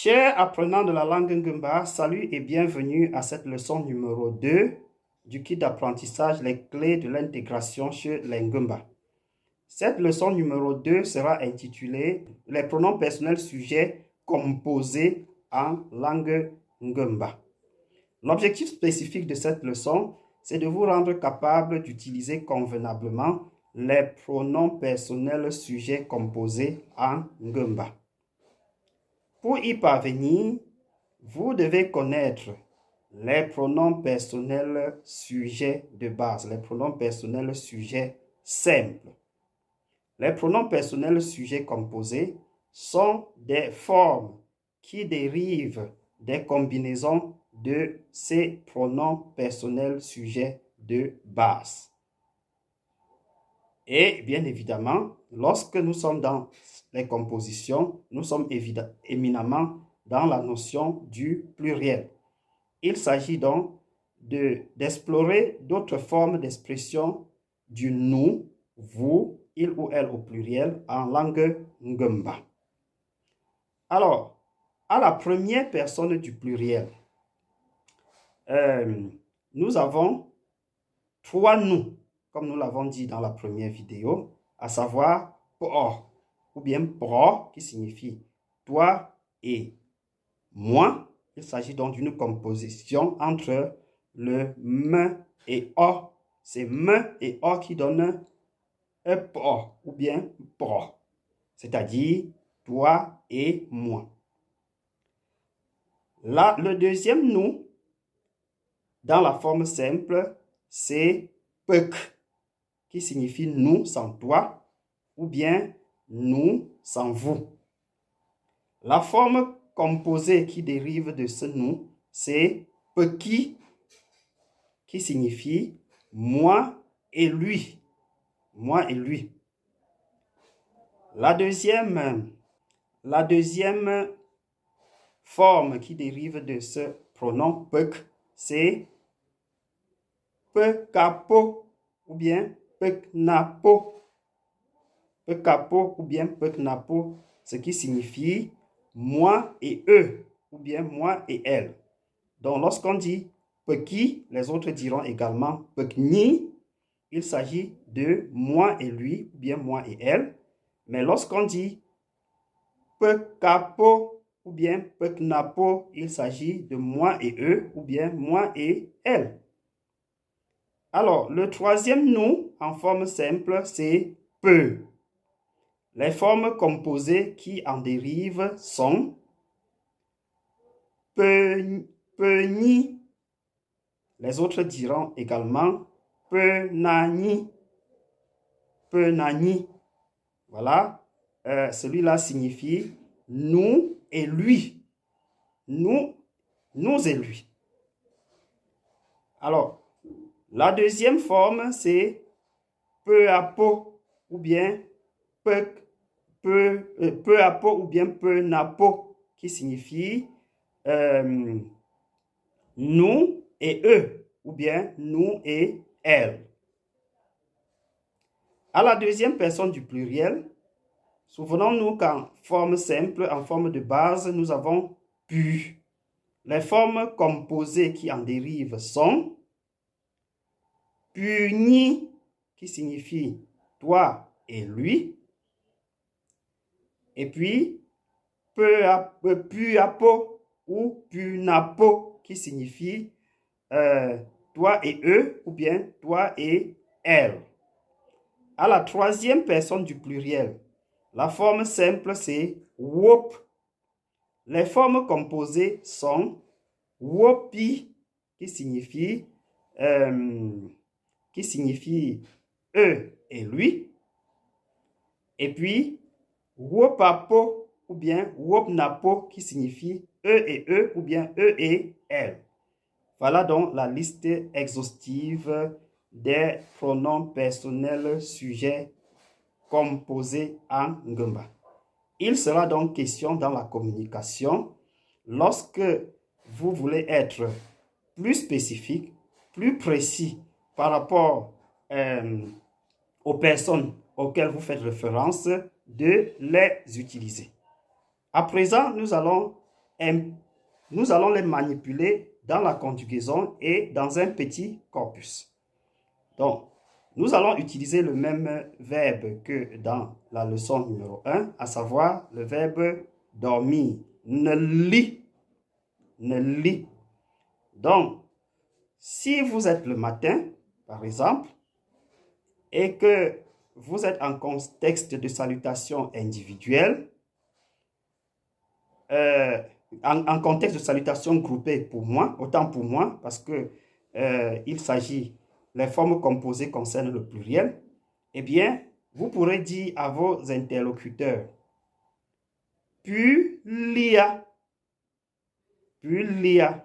Chers apprenants de la langue Ngumba, salut et bienvenue à cette leçon numéro 2 du kit d'apprentissage Les clés de l'intégration chez les Ngumba. Cette leçon numéro 2 sera intitulée Les pronoms personnels sujets composés en langue Ngumba. L'objectif spécifique de cette leçon, c'est de vous rendre capable d'utiliser convenablement les pronoms personnels sujets composés en Ngumba. Pour y parvenir, vous devez connaître les pronoms personnels sujets de base, les pronoms personnels sujets simples. Les pronoms personnels sujets composés sont des formes qui dérivent des combinaisons de ces pronoms personnels sujets de base. Et bien évidemment, lorsque nous sommes dans les compositions, nous sommes éminemment dans la notion du pluriel. Il s'agit donc d'explorer d'autres formes d'expression du nous, vous, il ou elle au pluriel en langue Ngumba. Alors, à la première personne du pluriel, nous avons trois nous, comme nous l'avons dit dans la première vidéo, à savoir por ou bien pro qui signifie toi et moi. Il s'agit donc d'une composition entre le me et o. C'est me et o qui donnent un pro ou bien pro, c'est-à-dire toi et moi. Là, le deuxième nous, dans la forme simple, c'est pek, qui signifie nous sans toi, ou bien nous sans vous. La forme composée qui dérive de ce nous, c'est peki, qui signifie moi et lui. Moi et lui. La deuxième forme qui dérive de ce pronom pek, c'est pekapo ou bien peknapo. Pekapo ou bien peknapo, ce qui signifie moi et eux ou bien moi et elle. Donc lorsqu'on dit peki, les autres diront également pekni. Il s'agit de moi et lui ou bien moi et elle. Mais lorsqu'on dit pekapo ou bien peknapo, il s'agit de moi et eux ou bien moi et elle. Alors, le troisième nous en forme simple, c'est peu. Les formes composées qui en dérivent sont peuni. Les autres diront également penani. Penani. Voilà. Celui-là signifie nous et lui. Nous et lui. Alors, la deuxième forme, c'est peu à peu ou bien peu à peu ou bien peu n'a peu, qui signifie nous et eux ou bien nous et elle. À la deuxième personne du pluriel, souvenons-nous qu'en forme simple, en forme de base, nous avons pu. Les formes composées qui en dérivent sont puni, qui signifie toi et lui, et puis puapo ou punapo, qui signifie toi et eux ou bien toi et elle. À la troisième personne du pluriel, la forme simple c'est wop. Les formes composées sont wopi, qui signifie eux et lui, et puis wopapo ou bien wopnapo, qui signifie eux ou bien eux et elle. Voilà donc la liste exhaustive des pronoms personnels sujets composés en Ngumba. Il sera donc question dans la communication, lorsque vous voulez être plus spécifique, plus précis par rapport aux personnes auxquelles vous faites référence, de les utiliser. À présent, nous allons nous allons les manipuler dans la conjugaison et dans un petit corpus. Donc, nous allons utiliser le même verbe que dans la leçon numéro 1, à savoir le verbe dormir. Ne lit. Ne lit. Donc, si vous êtes le matin, par exemple, et que vous êtes en contexte de salutation individuelle, en contexte de salutation groupée pour moi, autant pour moi, parce que il s'agit, les formes composées concernent le pluriel, eh bien, vous pourrez dire à vos interlocuteurs, puis lia, puis lia.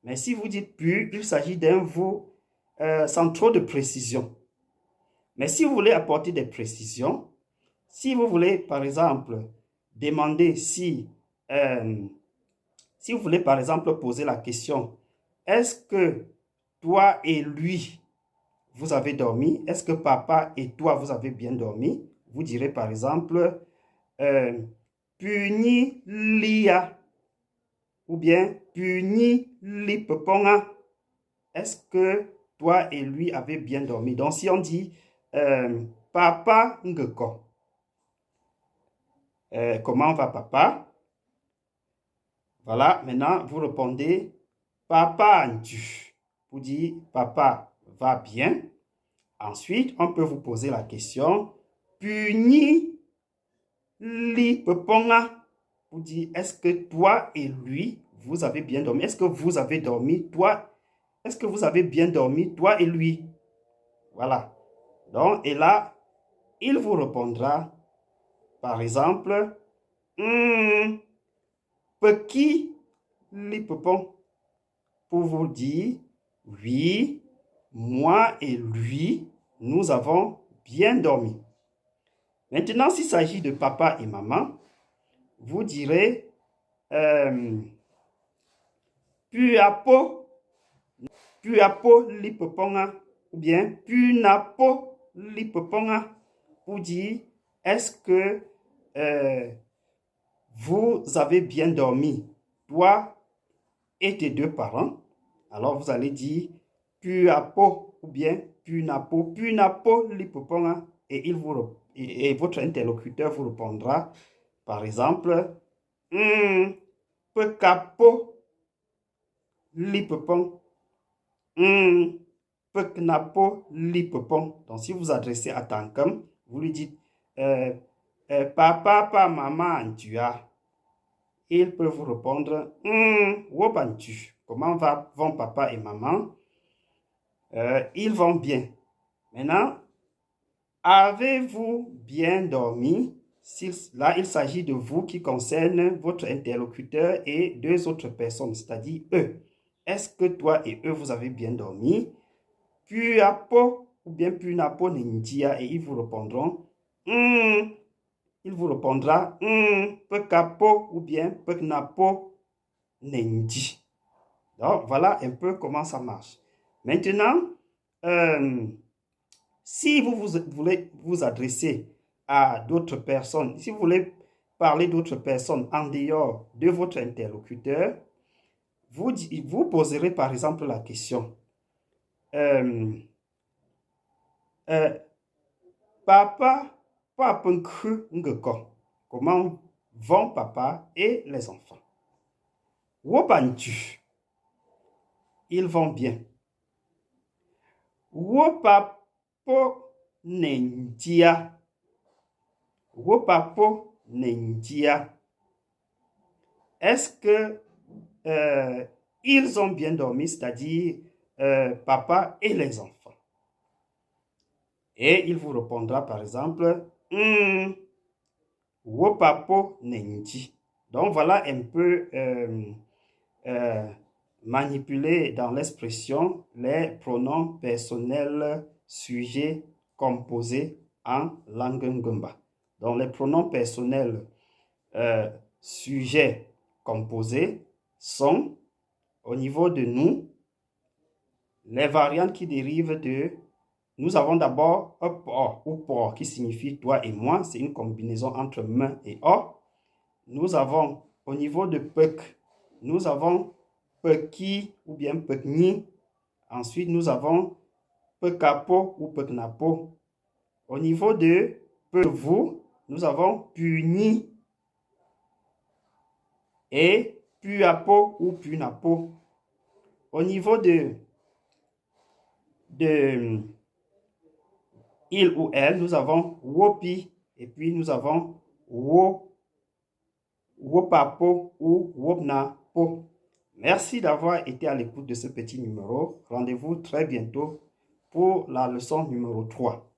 Mais si vous dites puis, il s'agit d'un vous sans trop de précision. Mais si vous voulez apporter des précisions, si vous voulez, par exemple, demander si vous voulez, par exemple, poser la question, est-ce que toi et lui, vous avez dormi? Est-ce que papa et toi, vous avez bien dormi? Vous direz, par exemple, puni lia ou bien puni lipeponga. Est-ce que toi et lui avez bien dormi? Donc, si on dit papa ngeko, comment va papa? Voilà, maintenant vous répondez papa ndu. Vous dites papa va bien. Ensuite, on peut vous poser la question puni li peponga. Vous dites est-ce que toi et lui vous avez bien dormi? Est-ce que vous avez dormi? Toi, est-ce que vous avez bien dormi, toi et lui? Voilà. Donc, et là, il vous répondra, par exemple, Peki li pepon, pour vous dire, oui, moi et lui, nous avons bien dormi. Maintenant, s'il s'agit de papa et maman, vous direz, puapo li peponga, ou bien punapo li peponga, pour dire, est-ce que vous avez bien dormi, toi et tes deux parents? Alors vous allez dire puapo ou bien punapo lipoponga, et et votre interlocuteur vous répondra par exemple pekapo lipopong, peknapo lipopong. Donc si vous adressez à Tankam, vous lui dites papa, maman, tu as. Il peut vous répondre wobantu. Comment vont papa et maman? Ils vont bien. Maintenant, avez-vous bien dormi? Là, il s'agit de vous qui concerne votre interlocuteur et deux autres personnes, c'est-à-dire eux. Est-ce que toi et eux, vous avez bien dormi? Puis apo ou bien puis napo nindia, et ils vous répondront il vous répondra pekapo ou bien peknapo nendi. Donc, voilà un peu comment ça marche. Maintenant, si vous voulez vous adresser à d'autres personnes, si vous voulez parler d'autres personnes en dehors de votre interlocuteur, vous poserez par exemple la question papa, comment vont papa et les enfants? Wobantu, ils vont bien. Wopapo nendia. Wopapo nendia. Est-ce que ils ont bien dormi, c'est-à-dire papa et les enfants? Et il vous répondra par exemple wopapo nendi. Donc voilà un peu manipuler dans l'expression les pronoms personnels sujets composés en langue ngomba. Donc les pronoms personnels sujets composés sont, au niveau de nous, les variantes qui dérivent de... Nous avons d'abord por ou por qui signifie toi et moi. C'est une combinaison entre me et o. Nous avons au niveau de pek nous avons peki ou bien pekni. Ensuite, nous avons pekapo ou peknapo. Au niveau de vous, nous avons puni et puapo ou punapo. Au niveau de il ou elle, nous avons wopi et puis nous avons wopapo ou wopnapo. Merci d'avoir été à l'écoute de ce petit numéro. Rendez-vous très bientôt pour la leçon numéro 3.